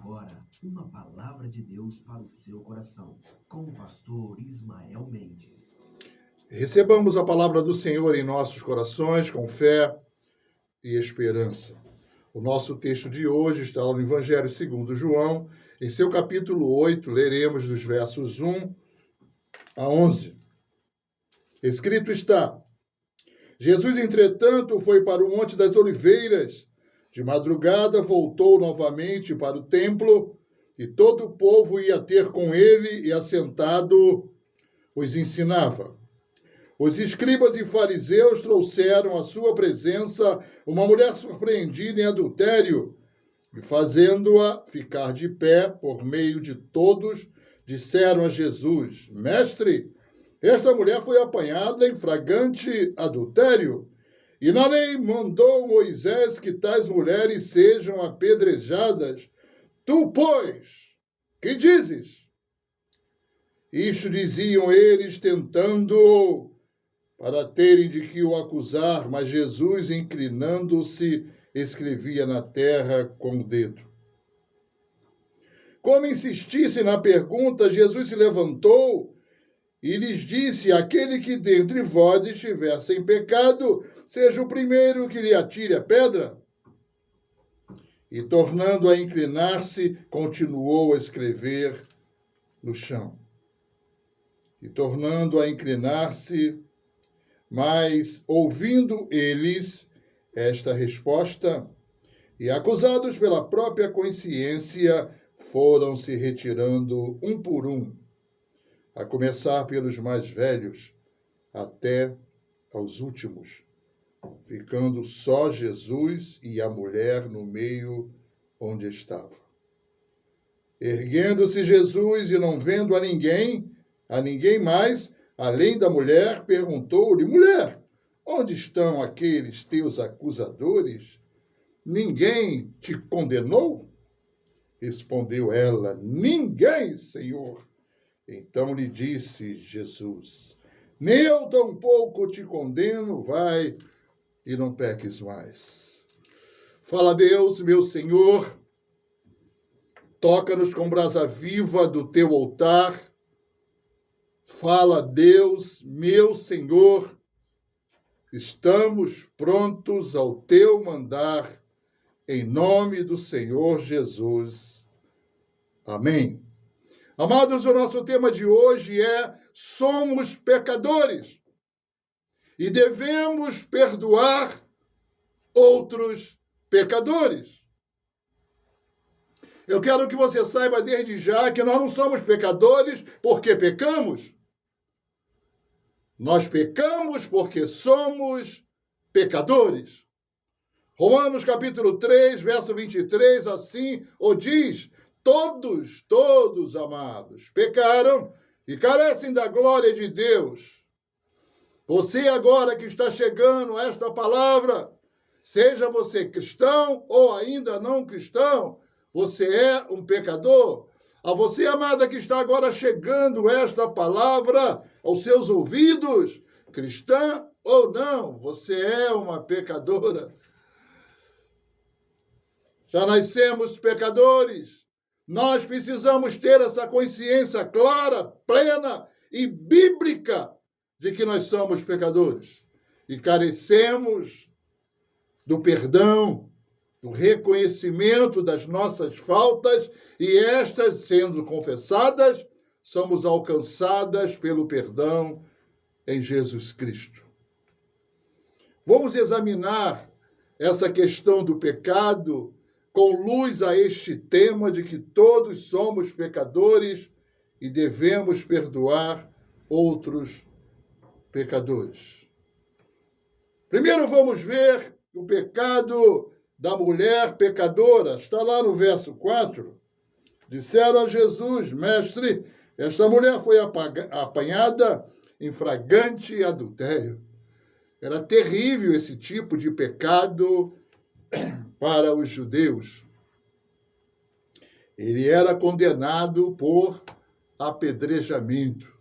agora uma palavra de Deus para o seu coração, com o pastor Ismael Mendes. Recebamos a palavra do Senhor em nossos corações com fé e esperança. O nosso texto de hoje está no Evangelho segundo João, em seu capítulo 8, leremos dos versos 1 a 11. Escrito está: Jesus, entretanto, foi para o Monte das Oliveiras. De madrugada voltou novamente para o templo, e todo o povo ia ter com ele, e assentado os ensinava. Os escribas e fariseus trouxeram à sua presença uma mulher surpreendida em adultério, e fazendo-a ficar de pé por meio de todos, disseram a Jesus: Mestre, esta mulher foi apanhada em flagrante adultério, e na lei mandou Moisés que tais mulheres sejam apedrejadas. Tu, pois, que dizes? Isto diziam eles, tentando para terem de que o acusar, mas Jesus, inclinando-se, escrevia na terra com o dedo. Como insistissem na pergunta, Jesus se levantou e lhes disse: aquele que dentre vós estiver sem pecado, seja o primeiro que lhe atire a pedra. E, tornando a inclinar-se, continuou a escrever no chão. E, tornando a inclinar-se, mas, ouvindo eles esta resposta, e acusados pela própria consciência, foram se retirando um por um, a começar pelos mais velhos, até aos últimos, ficando só Jesus e a mulher no meio onde estava. Erguendo-se Jesus e não vendo a ninguém mais, além da mulher, perguntou-lhe: Mulher, onde estão aqueles teus acusadores? Ninguém te condenou? Respondeu ela: Ninguém, Senhor. Então lhe disse Jesus: Nem eu tampouco te condeno, vai e não peques mais. Fala, Deus, meu Senhor, toca-nos com brasa viva do teu altar. Fala, Deus, meu Senhor, estamos prontos ao teu mandar, em nome do Senhor Jesus. Amém. Amados, o nosso tema de hoje é: somos pecadores e devemos perdoar outros pecadores. Eu quero que você saiba desde já que nós não somos pecadores porque pecamos. Nós pecamos porque somos pecadores. Romanos capítulo 3, verso 23, assim o diz: todos, amados, pecaram e carecem da glória de Deus. Você agora que está chegando a esta palavra, seja você cristão ou ainda não cristão, você é um pecador. A você, amada, que está agora chegando esta palavra aos seus ouvidos, cristã ou não, você é uma pecadora. Já nascemos pecadores. Nós precisamos ter essa consciência clara, plena e bíblica de que nós somos pecadores e carecemos do perdão, do reconhecimento das nossas faltas, e estas, sendo confessadas, somos alcançadas pelo perdão em Jesus Cristo. Vamos examinar essa questão do pecado com luz a este tema de que todos somos pecadores e devemos perdoar outros pecadores. Primeiro vamos ver o pecado da mulher pecadora. Está lá no verso 4. Disseram a Jesus: Mestre, esta mulher foi apanhada em flagrante adultério. Era terrível esse tipo de pecado para os judeus. Ele era condenado por apedrejamento.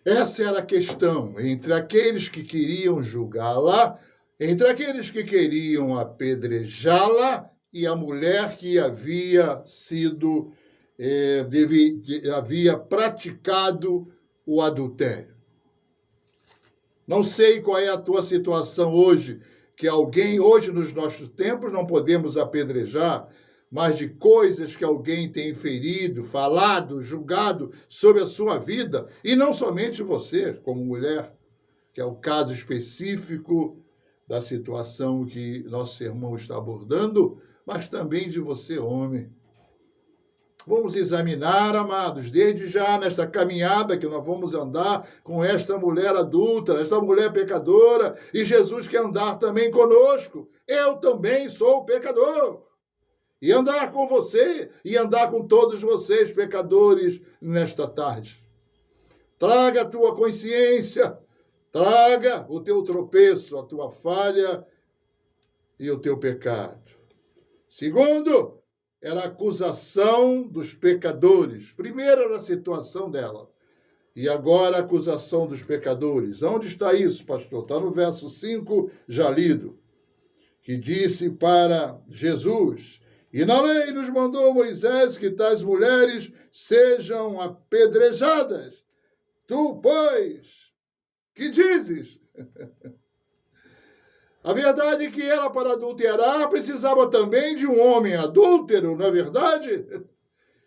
Essa era a questão entre aqueles que queriam julgá-la, entre aqueles que queriam apedrejá-la e a mulher que havia sido, havia praticado o adultério. Não sei qual é a tua situação hoje, que alguém, hoje nos nossos tempos, não podemos apedrejar, mas de coisas que alguém tem ferido, falado, julgado sobre a sua vida, e não somente você, como mulher, que é o caso específico da situação que nosso sermão está abordando, mas também de você, homem. Vamos examinar, amados, desde já nesta caminhada que nós vamos andar com esta mulher adulta, esta mulher pecadora, e Jesus quer andar também conosco. Eu também sou pecador. E andar com você, e andar com todos vocês, pecadores, nesta tarde. Traga a tua consciência, traga o teu tropeço, a tua falha e o teu pecado. Segundo, era a acusação dos pecadores. Primeiro era a situação dela. E agora a acusação dos pecadores. Onde está isso, pastor? Está no verso 5, já lido, que disse para Jesus: e na lei nos mandou Moisés que tais mulheres sejam apedrejadas. Tu, pois, que dizes? A verdade é que ela, para adulterar, precisava também de um homem adúltero, não é verdade?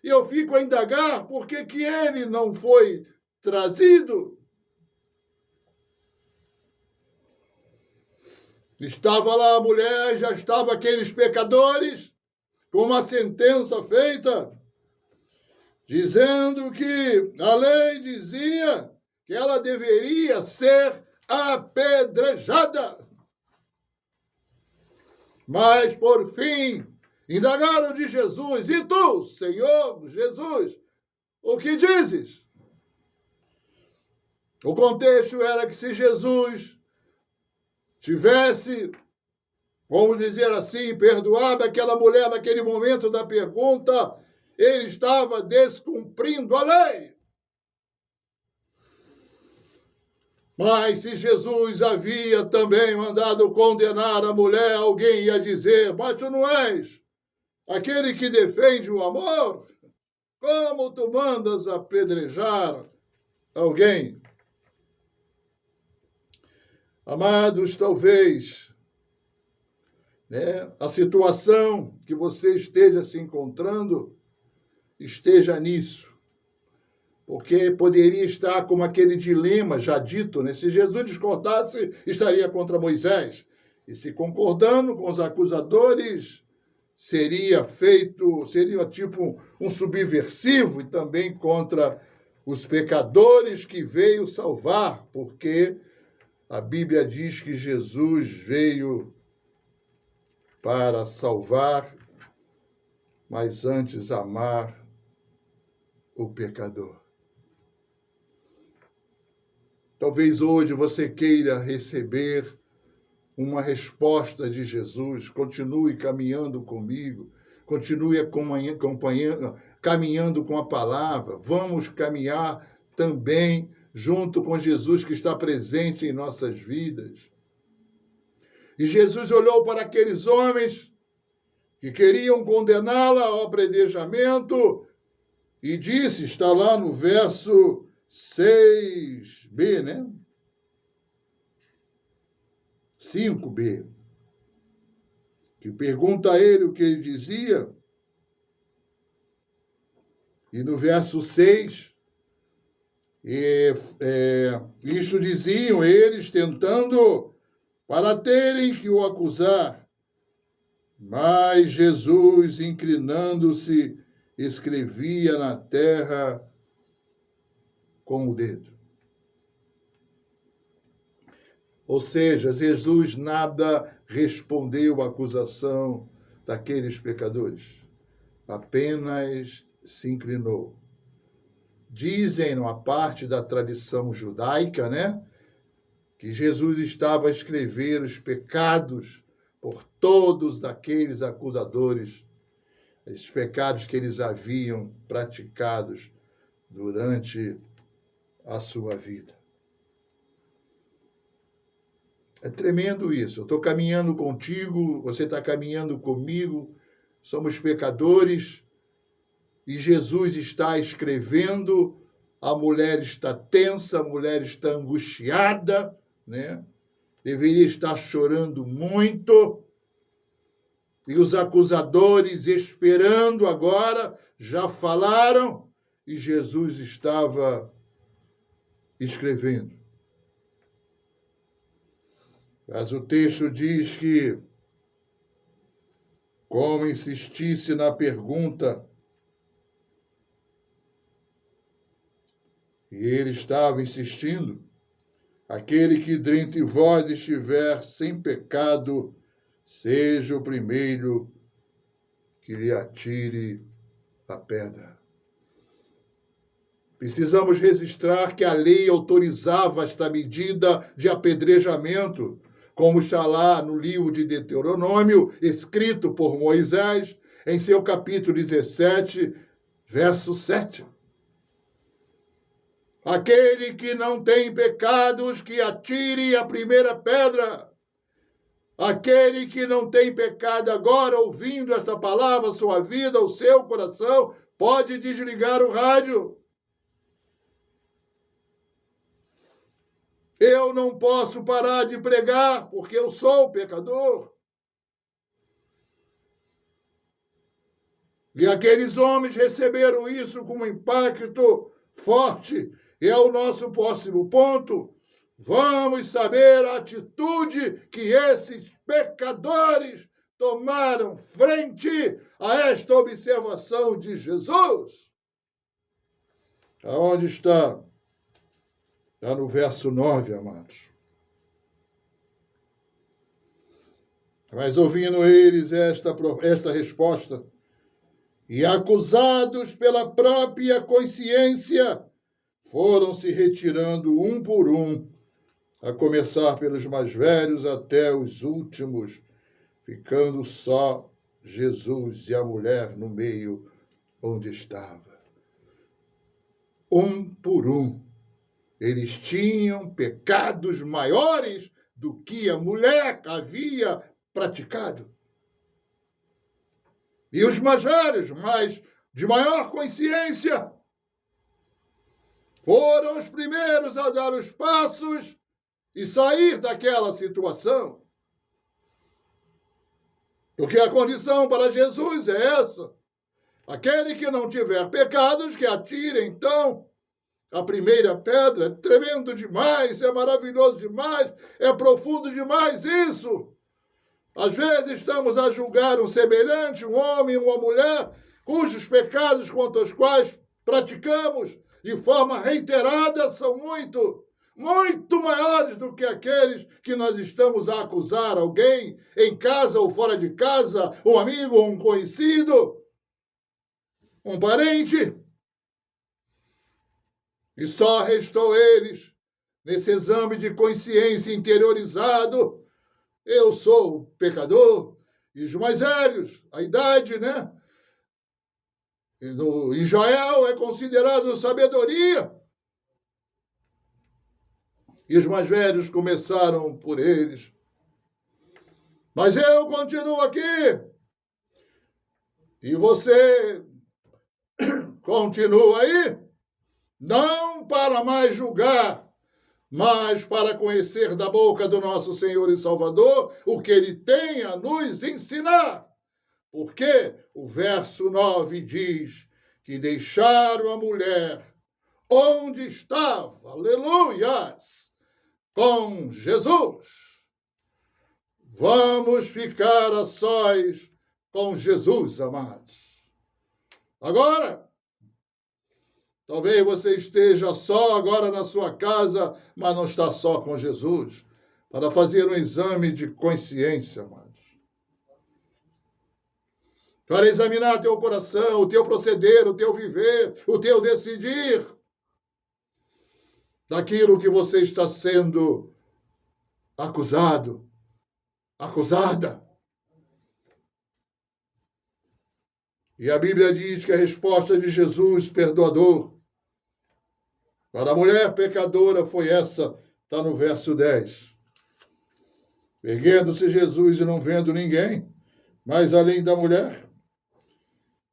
E eu fico a indagar por que ele não foi trazido. Estava lá a mulher, já estavam aqueles pecadores, com uma sentença feita, dizendo que a lei dizia que ela deveria ser apedrejada. Mas, por fim, indagaram de Jesus: e tu, Senhor Jesus, o que dizes? O contexto era que se Jesus tivesse, vamos dizer assim, perdoado aquela mulher naquele momento da pergunta, ele estava descumprindo a lei. Mas se Jesus havia também mandado condenar a mulher, alguém ia dizer: mas tu não és aquele que defende o amor? Como tu mandas apedrejar alguém? Amados, talvez a situação que você esteja se encontrando esteja nisso. Porque poderia estar como aquele dilema já dito, né? Se Jesus discordasse, estaria contra Moisés. E se concordando com os acusadores, seria tipo um subversivo, e também contra os pecadores que veio salvar, porque a Bíblia diz que Jesus veio para salvar, mas antes amar o pecador. Talvez hoje você queira receber uma resposta de Jesus. Continue caminhando comigo, continue caminhando com a palavra. Vamos caminhar também junto com Jesus, que está presente em nossas vidas. E Jesus olhou para aqueles homens que queriam condená-la ao apedrejamento e disse, está lá no verso 6b, né? 5b. Que pergunta a ele o que ele dizia. E no verso 6, isto diziam eles, tentando para terem que o acusar. Mas Jesus, inclinando-se, escrevia na terra com o dedo. Ou seja, Jesus nada respondeu à acusação daqueles pecadores. Apenas se inclinou. Dizem, numa parte da tradição judaica, né, que Jesus estava a escrever os pecados por todos daqueles acusadores, esses pecados que eles haviam praticados durante a sua vida. É tremendo isso. Eu estou caminhando contigo, você está caminhando comigo somos pecadores e Jesus está escrevendo, a mulher está tensa, a mulher está angustiada, né? Deveria estar chorando muito. E os acusadores esperando agora, já falaram, e Jesus estava escrevendo. Mas o texto diz que, como insistisse na pergunta, e ele estava insistindo, aquele que dentre vós estiver sem pecado, seja o primeiro que lhe atire a pedra. Precisamos registrar que a lei autorizava esta medida de apedrejamento, como está lá no livro de Deuteronômio, escrito por Moisés, em seu capítulo 17, verso 7. Aquele que não tem pecados, que atire a primeira pedra. Aquele que não tem pecado agora, ouvindo esta palavra, sua vida, o seu coração, pode desligar o rádio. Eu não posso parar de pregar, porque eu sou pecador. E aqueles homens receberam isso com um impacto forte. E é o nosso próximo ponto. Vamos saber a atitude que esses pecadores tomaram frente a esta observação de Jesus. Aonde está? Está no verso 9, amados. Mas ouvindo eles esta resposta, e acusados pela própria consciência, foram se retirando um por um, a começar pelos mais velhos até os últimos, ficando só Jesus e a mulher no meio onde estava. Um por um. Eles tinham pecados maiores do que a mulher havia praticado. E os mais velhos, mas de maior consciência, foram os primeiros a dar os passos e sair daquela situação. Porque a condição para Jesus é essa. Aquele que não tiver pecados, que atire, então, a primeira pedra. É tremendo demais, é maravilhoso demais, é profundo demais isso. Às vezes estamos a julgar um semelhante, um homem, uma mulher, cujos pecados contra os quais praticamos de forma reiterada são muito maiores do que aqueles que nós estamos a acusar alguém em casa ou fora de casa, um amigo ou um conhecido, um parente. E só restou eles, nesse exame de consciência interiorizado, eu sou pecador, e os mais velhos, a idade, né? Em Israel é considerado sabedoria. E os mais velhos começaram por eles. Mas eu continuo aqui. E você continua aí? Não para mais julgar, mas para conhecer da boca do nosso Senhor e Salvador o que Ele tem a nos ensinar. Porque o verso 9 diz que deixaram a mulher onde estava, aleluias, com Jesus. Vamos ficar a sós com Jesus, amados. Agora, talvez você esteja só agora na sua casa, mas não está só com Jesus, para fazer um exame de consciência, amados. Para examinar teu coração, o teu proceder, o teu viver, o teu decidir daquilo que você está sendo acusado, acusada. E a Bíblia diz que a resposta de Jesus, perdoador, para a mulher pecadora foi essa, está no verso 10. Erguendo-se Jesus e não vendo ninguém, mas além da mulher,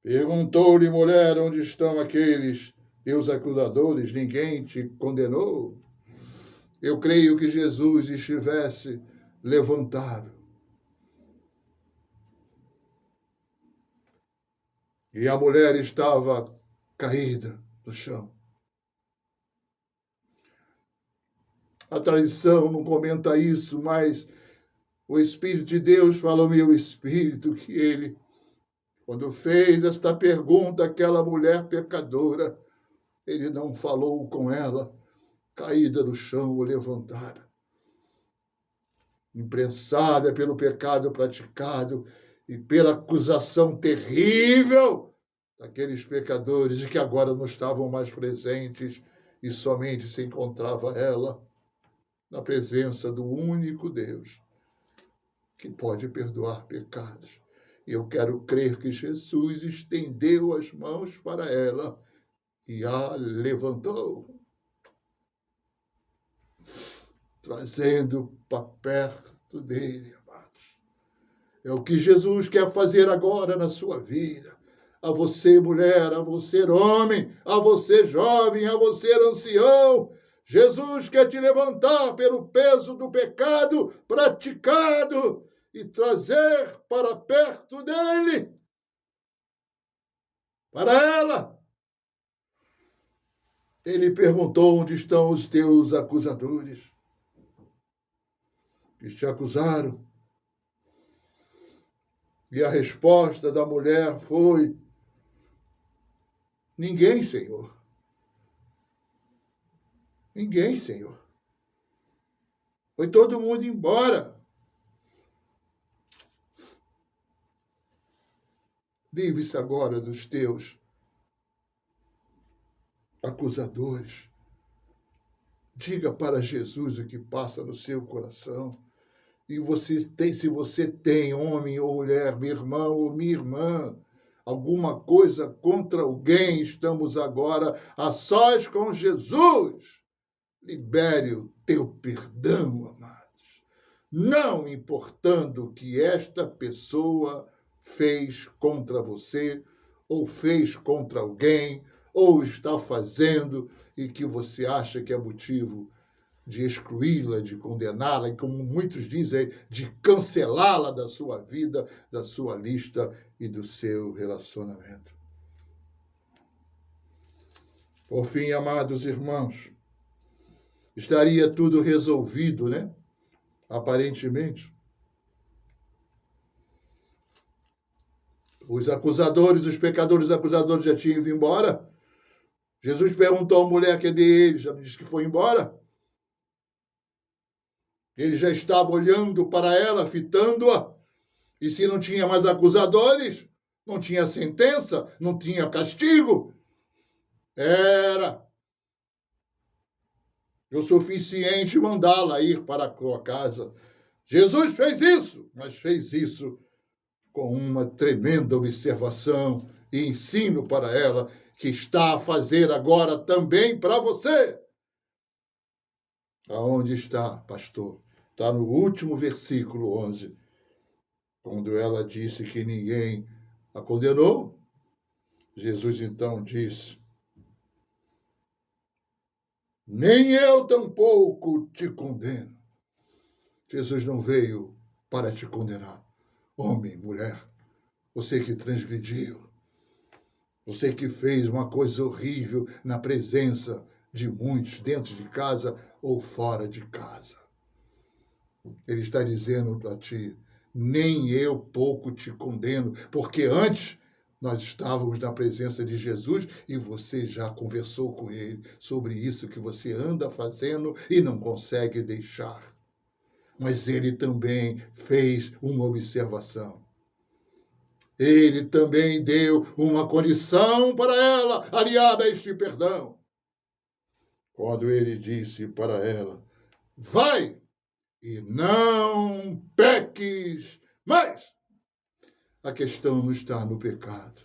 Perguntou-lhe, mulher, onde estão aqueles teus acusadores? Ninguém te condenou? Eu creio que Jesus estivesse levantado. E a mulher estava caída no chão. A tradição não comenta isso, mas o Espírito de Deus fala ao meu espírito que ele, quando fez esta pergunta àquela mulher pecadora, ele não falou com ela caída no chão ou levantada, imprensada pelo pecado praticado e pela acusação terrível daqueles pecadores de que agora não estavam mais presentes e somente se encontrava ela na presença do único Deus que pode perdoar pecados. E eu quero crer que Jesus estendeu as mãos para ela e a levantou, trazendo para perto dele, amados. É o que Jesus quer fazer agora na sua vida. A você, mulher, a você, homem, a você, jovem, a você, ancião. Jesus quer te levantar pelo peso do pecado praticado e trazer para perto dele, para ela. Ele perguntou, onde estão os teus acusadores que te acusaram? E a resposta da mulher foi, ninguém, Senhor. Ninguém, Senhor. Foi todo mundo embora. Livre-se agora dos teus acusadores. Diga para Jesus o que passa no seu coração. E se você tem, homem ou mulher, meu irmão ou minha irmã, alguma coisa contra alguém, estamos agora a sós com Jesus. Libere o teu perdão, amados. Não importando o que esta pessoa fez contra você, ou fez contra alguém, ou está fazendo, e que você acha que é motivo de excluí-la, de condená-la, e como muitos dizem, de cancelá-la da sua vida, da sua lista e do seu relacionamento. Por fim, amados irmãos, estaria tudo resolvido, né? Aparentemente. Os acusadores, os pecadores acusadores já tinham ido embora. Jesus perguntou à mulher que é dele, já disse que foi embora. Ele já estava olhando para ela, fitando-a. E se não tinha mais acusadores, não tinha sentença, não tinha castigo, era o suficiente mandá-la ir para a sua casa. Jesus fez isso, mas fez isso com uma tremenda observação e ensino para ela, que está a fazer agora também para você. Aonde está, pastor? Está no último versículo 11, quando ela disse que ninguém a condenou. Jesus então disse, nem eu tampouco te condeno. Jesus não veio para te condenar. Homem, mulher, você que transgrediu, você que fez uma coisa horrível na presença de muitos, dentro de casa ou fora de casa. Ele está dizendo para ti, nem eu pouco te condeno, porque antes nós estávamos na presença de Jesus e você já conversou com ele sobre isso que você anda fazendo e não consegue deixar. Mas ele também fez uma observação. Ele também deu uma condição para ela, aliada a este perdão. Quando ele disse para ela, vai e não peques mais. A questão não está no pecado.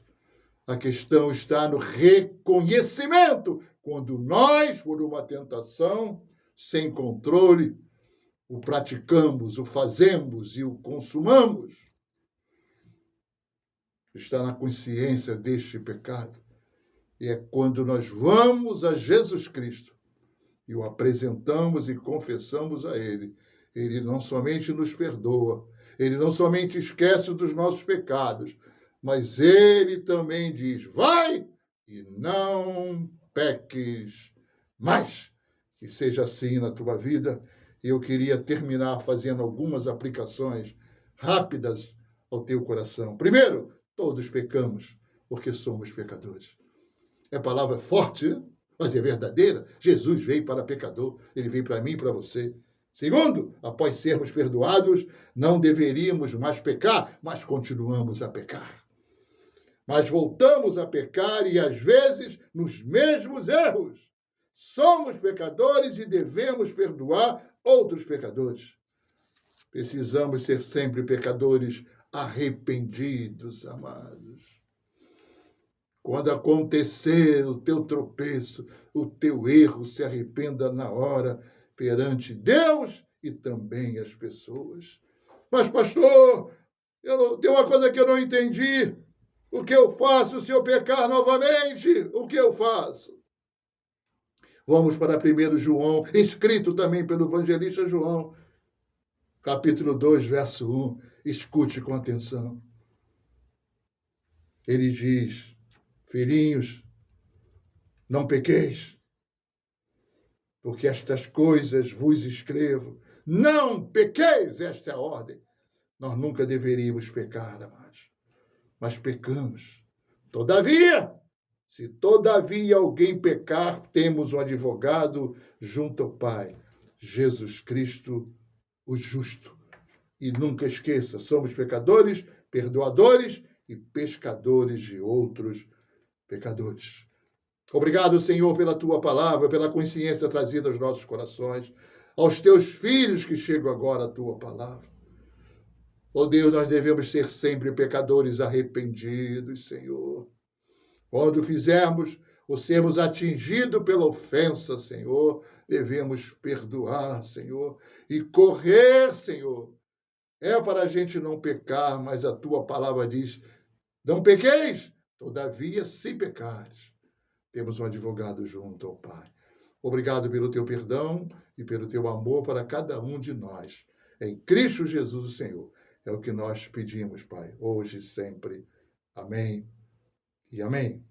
A questão está no reconhecimento. Quando nós, por uma tentação, sem controle, o praticamos, o fazemos e o consumamos. está na consciência deste pecado. E é quando nós vamos a Jesus Cristo e o apresentamos e confessamos a Ele. Ele não somente nos perdoa, Ele não somente esquece dos nossos pecados, mas Ele também diz, vai e não peques mais. Que seja assim na tua vida. Eu queria terminar fazendo algumas aplicações rápidas ao teu coração. Primeiro, todos pecamos, porque somos pecadores. É palavra forte, né? Mas é verdadeira. Jesus veio para pecador, ele veio para mim e para você. Segundo, após sermos perdoados, não deveríamos mais pecar, mas continuamos a pecar. Mas voltamos a pecar e, às vezes, nos mesmos erros. Somos pecadores e devemos perdoar outros pecadores. Precisamos ser sempre pecadores arrependidos, amados. Quando acontecer o teu tropeço, o teu erro, se arrependa na hora perante Deus e também as pessoas. Mas, pastor, tem uma coisa que eu não entendi. O que eu faço se eu pecar novamente? O que eu faço? Vamos para 1 João, escrito também pelo evangelista João, capítulo 2, verso 1. Escute com atenção. Ele diz, filhinhos, não pequeis, porque estas coisas vos escrevo. Não pequeis, esta é a ordem. Nós nunca deveríamos pecar, amados, mas pecamos. Todavia, se todavia alguém pecar, temos um advogado junto ao Pai, Jesus Cristo, o justo. E nunca esqueça, somos pecadores, perdoadores e pescadores de outros pecadores. Obrigado, Senhor, pela tua palavra, pela consciência trazida aos nossos corações, aos teus filhos que chegam agora à tua palavra. Oh Deus, nós devemos ser sempre pecadores arrependidos, Senhor. Quando fizermos ou sermos atingidos pela ofensa, Senhor, devemos perdoar, Senhor, e correr, Senhor. É para a gente não pecar, mas a tua palavra diz, não pequeis, todavia, se pecares, temos um advogado junto ao Pai. Obrigado pelo teu perdão e pelo teu amor para cada um de nós. Em Cristo Jesus, o Senhor. É o que nós pedimos, Pai, hoje e sempre. Amém e amém.